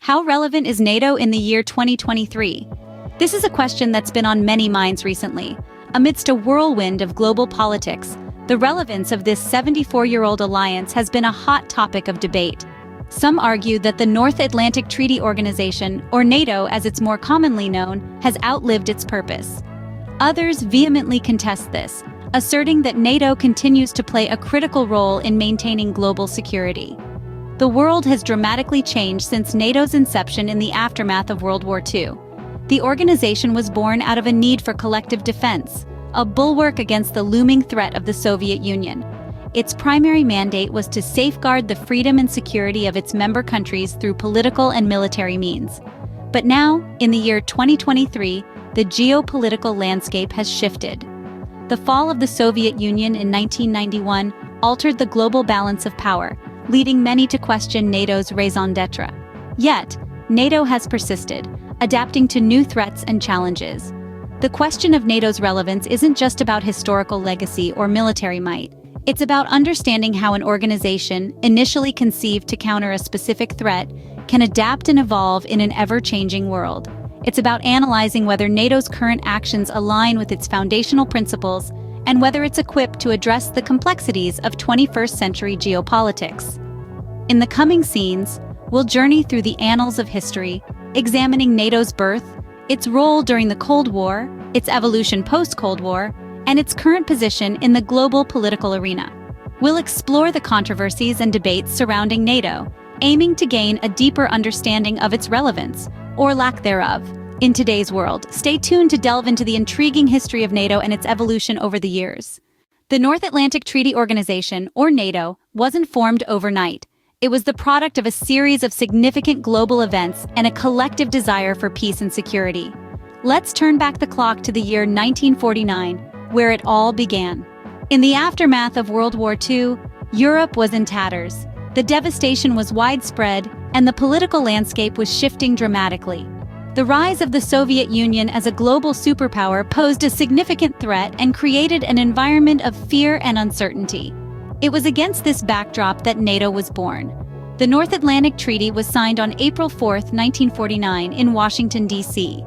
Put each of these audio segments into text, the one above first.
How relevant is NATO in the year 2023? This is a question that's been on many minds recently. Amidst a whirlwind of global politics, the relevance of this 74-year-old alliance has been a hot topic of debate. Some argue that the North Atlantic Treaty Organization, or NATO as it's more commonly known, has outlived its purpose. Others vehemently contest this, asserting that NATO continues to play a critical role in maintaining global security. The world has dramatically changed since NATO's inception in the aftermath of World War II. The organization was born out of a need for collective defense, a bulwark against the looming threat of the Soviet Union. Its primary mandate was to safeguard the freedom and security of its member countries through political and military means. But now, in the year 2023, the geopolitical landscape has shifted. The fall of the Soviet Union in 1991 altered the global balance of power, leading many to question NATO's raison d'etre. Yet, NATO has persisted, adapting to new threats and challenges. The question of NATO's relevance isn't just about historical legacy or military might. It's about understanding how an organization, initially conceived to counter a specific threat, can adapt and evolve in an ever-changing world. It's about analyzing whether NATO's current actions align with its foundational principles and whether it's equipped to address the complexities of 21st century geopolitics. In the coming scenes, we'll journey through the annals of history, examining NATO's birth, its role during the Cold War, its evolution post-Cold War, and its current position in the global political arena. We'll explore the controversies and debates surrounding NATO, aiming to gain a deeper understanding of its relevance, or lack thereof, in today's world. Stay tuned to delve into the intriguing history of NATO and its evolution over the years. The North Atlantic Treaty Organization, or NATO, wasn't formed overnight. It was the product of a series of significant global events and a collective desire for peace and security. Let's turn back the clock to the year 1949, where it all began. In the aftermath of World War II, Europe was in tatters. The devastation was widespread, and the political landscape was shifting dramatically. The rise of the Soviet Union as a global superpower posed a significant threat and created an environment of fear and uncertainty. It was against this backdrop that NATO was born. The North Atlantic Treaty was signed on April 4, 1949, in Washington, D.C.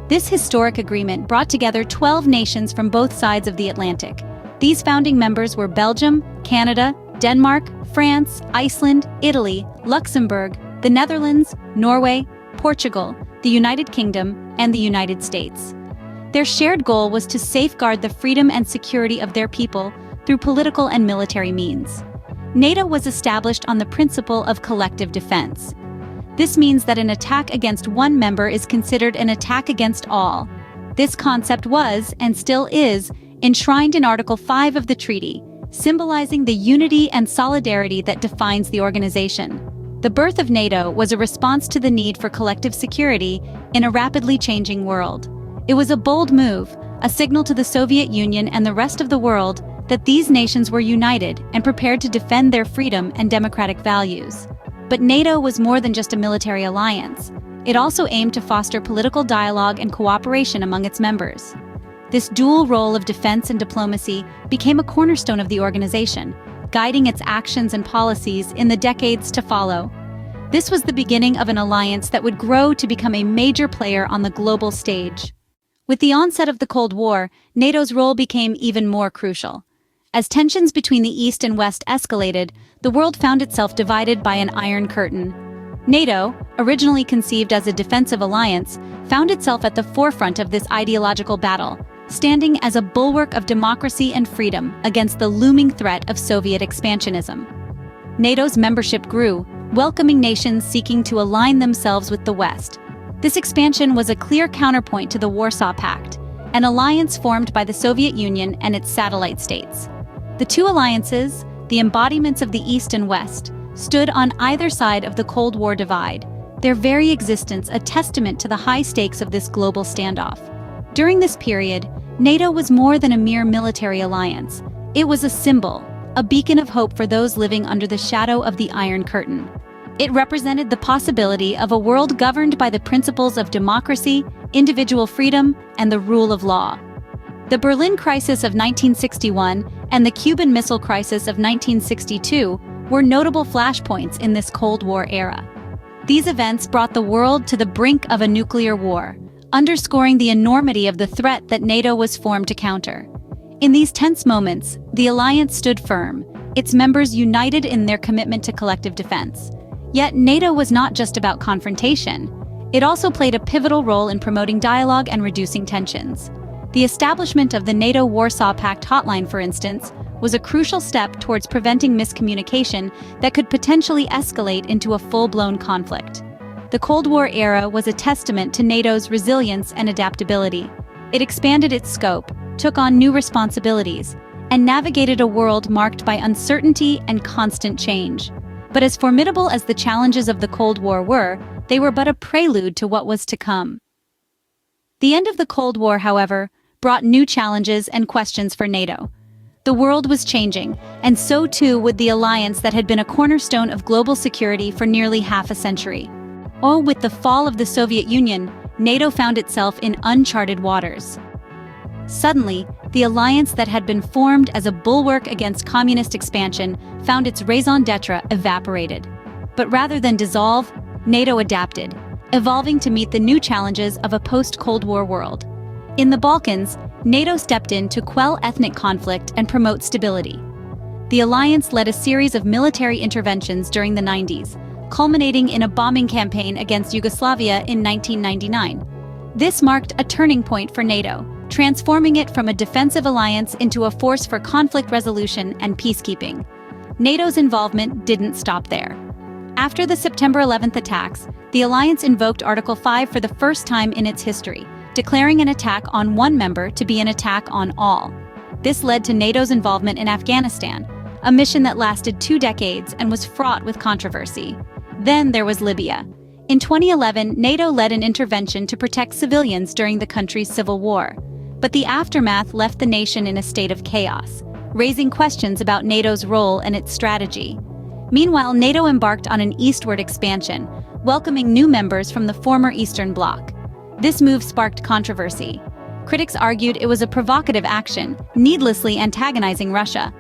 This historic agreement brought together 12 nations from both sides of the Atlantic. These founding members were Belgium, Canada, Denmark, France, Iceland, Italy, Luxembourg, the Netherlands, Norway, Portugal, the United Kingdom, and the United States. Their shared goal was to safeguard the freedom and security of their people through political and military means. NATO was established on the principle of collective defense. This means that an attack against one member is considered an attack against all. This concept was, and still is, enshrined in Article 5 of the treaty, symbolizing the unity and solidarity that defines the organization. The birth of NATO was a response to the need for collective security in a rapidly changing world. It was a bold move, a signal to the Soviet Union and the rest of the world that these nations were united and prepared to defend their freedom and democratic values. But NATO was more than just a military alliance. It also aimed to foster political dialogue and cooperation among its members. This dual role of defense and diplomacy became a cornerstone of the organization, guiding its actions and policies in the decades to follow. This was the beginning of an alliance that would grow to become a major player on the global stage. With the onset of the Cold War, NATO's role became even more crucial. As tensions between the East and West escalated, the world found itself divided by an iron curtain. NATO, originally conceived as a defensive alliance, found itself at the forefront of this ideological battle, standing as a bulwark of democracy and freedom against the looming threat of Soviet expansionism. NATO's membership grew, welcoming nations seeking to align themselves with the West. This expansion was a clear counterpoint to the Warsaw Pact, an alliance formed by the Soviet Union and its satellite states. The two alliances, the embodiments of the East and West, stood on either side of the Cold War divide, their very existence a testament to the high stakes of this global standoff. During this period, NATO was more than a mere military alliance. It was a symbol, a beacon of hope for those living under the shadow of the Iron Curtain. It represented the possibility of a world governed by the principles of democracy, individual freedom, and the rule of law. The Berlin Crisis of 1961 and the Cuban Missile Crisis of 1962 were notable flashpoints in this Cold War era. These events brought the world to the brink of a nuclear war, underscoring the enormity of the threat that NATO was formed to counter. In these tense moments, the alliance stood firm, its members united in their commitment to collective defense. Yet NATO was not just about confrontation. It also played a pivotal role in promoting dialogue and reducing tensions. The establishment of the NATO Warsaw Pact hotline, for instance, was a crucial step towards preventing miscommunication that could potentially escalate into a full-blown conflict. The Cold War era was a testament to NATO's resilience and adaptability. It expanded its scope, took on new responsibilities, and navigated a world marked by uncertainty and constant change. But as formidable as the challenges of the Cold War were, they were but a prelude to what was to come. The end of the Cold War, however, brought new challenges and questions for NATO. The world was changing, and so too would the alliance that had been a cornerstone of global security for nearly half a century. With the fall of the Soviet Union, NATO found itself in uncharted waters. Suddenly, the alliance that had been formed as a bulwark against communist expansion found its raison d'etre evaporated. But rather than dissolve, NATO adapted, evolving to meet the new challenges of a post-Cold War world. In the Balkans, NATO stepped in to quell ethnic conflict and promote stability. The alliance led a series of military interventions during the 90s, culminating in a bombing campaign against Yugoslavia in 1999. This marked a turning point for NATO, transforming it from a defensive alliance into a force for conflict resolution and peacekeeping. NATO's involvement didn't stop there. After the September 11th attacks, the alliance invoked Article 5 for the first time in its history, declaring an attack on one member to be an attack on all. This led to NATO's involvement in Afghanistan, a mission that lasted 2 decades and was fraught with controversy. Then there was Libya. In 2011, NATO led an intervention to protect civilians during the country's civil war. But the aftermath left the nation in a state of chaos, raising questions about NATO's role and its strategy. Meanwhile, NATO embarked on an eastward expansion, welcoming new members from the former Eastern Bloc. This move sparked controversy. Critics argued it was a provocative action, needlessly antagonizing Russia.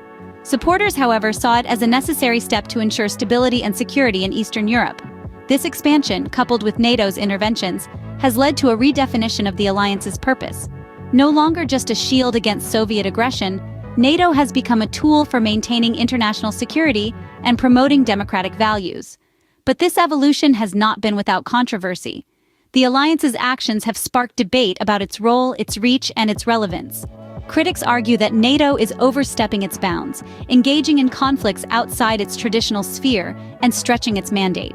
Supporters, however, saw it as a necessary step to ensure stability and security in Eastern Europe. This expansion, coupled with NATO's interventions, has led to a redefinition of the alliance's purpose. No longer just a shield against Soviet aggression, NATO has become a tool for maintaining international security and promoting democratic values. But this evolution has not been without controversy. The alliance's actions have sparked debate about its role, its reach, and its relevance. Critics argue that NATO is overstepping its bounds, engaging in conflicts outside its traditional sphere, and stretching its mandate.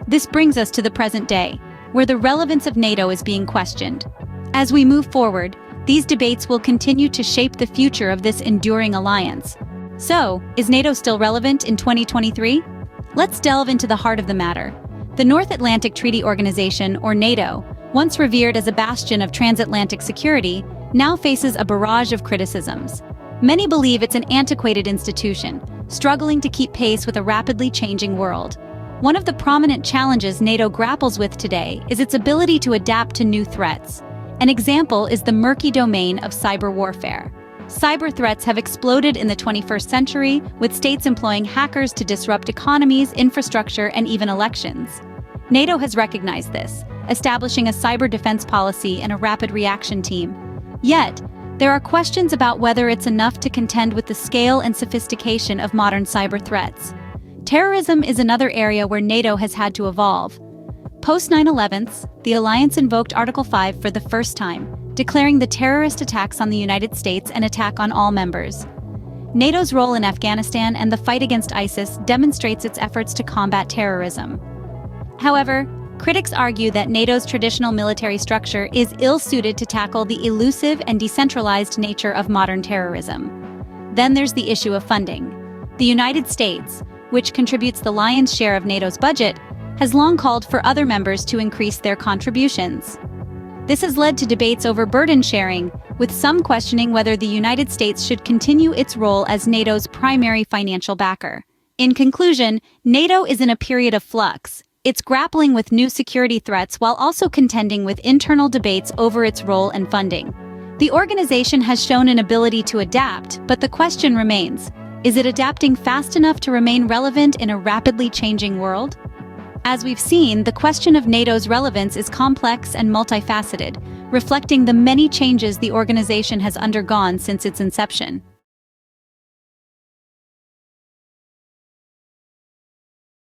This brings us to the present day, where the relevance of NATO is being questioned. As we move forward, these debates will continue to shape the future of this enduring alliance. So, is NATO still relevant in 2023? Let's delve into the heart of the matter. The North Atlantic Treaty Organization, or NATO, once revered as a bastion of transatlantic security, now faces a barrage of criticisms. Many believe it's an antiquated institution, struggling to keep pace with a rapidly changing world. One of the prominent challenges NATO grapples with today is its ability to adapt to new threats. An example is the murky domain of cyber warfare. Cyber threats have exploded in the 21st century, with states employing hackers to disrupt economies, infrastructure, and even elections. NATO has recognized this, establishing a cyber defense policy and a rapid reaction team. Yet, there are questions about whether it's enough to contend with the scale and sophistication of modern cyber threats. Terrorism is another area where NATO has had to evolve. Post 9/11, the alliance invoked Article 5 for the first time, declaring the terrorist attacks on the United States an attack on all members. NATO's role in Afghanistan and the fight against ISIS demonstrates its efforts to combat terrorism. However, critics argue that NATO's traditional military structure is ill-suited to tackle the elusive and decentralized nature of modern terrorism. Then there's the issue of funding. The United States, which contributes the lion's share of NATO's budget, has long called for other members to increase their contributions. This has led to debates over burden sharing, with some questioning whether the United States should continue its role as NATO's primary financial backer. In conclusion, NATO is in a period of flux. It's grappling with new security threats while also contending with internal debates over its role and funding. The organization has shown an ability to adapt, but the question remains, is it adapting fast enough to remain relevant in a rapidly changing world? As we've seen, the question of NATO's relevance is complex and multifaceted, reflecting the many changes the organization has undergone since its inception.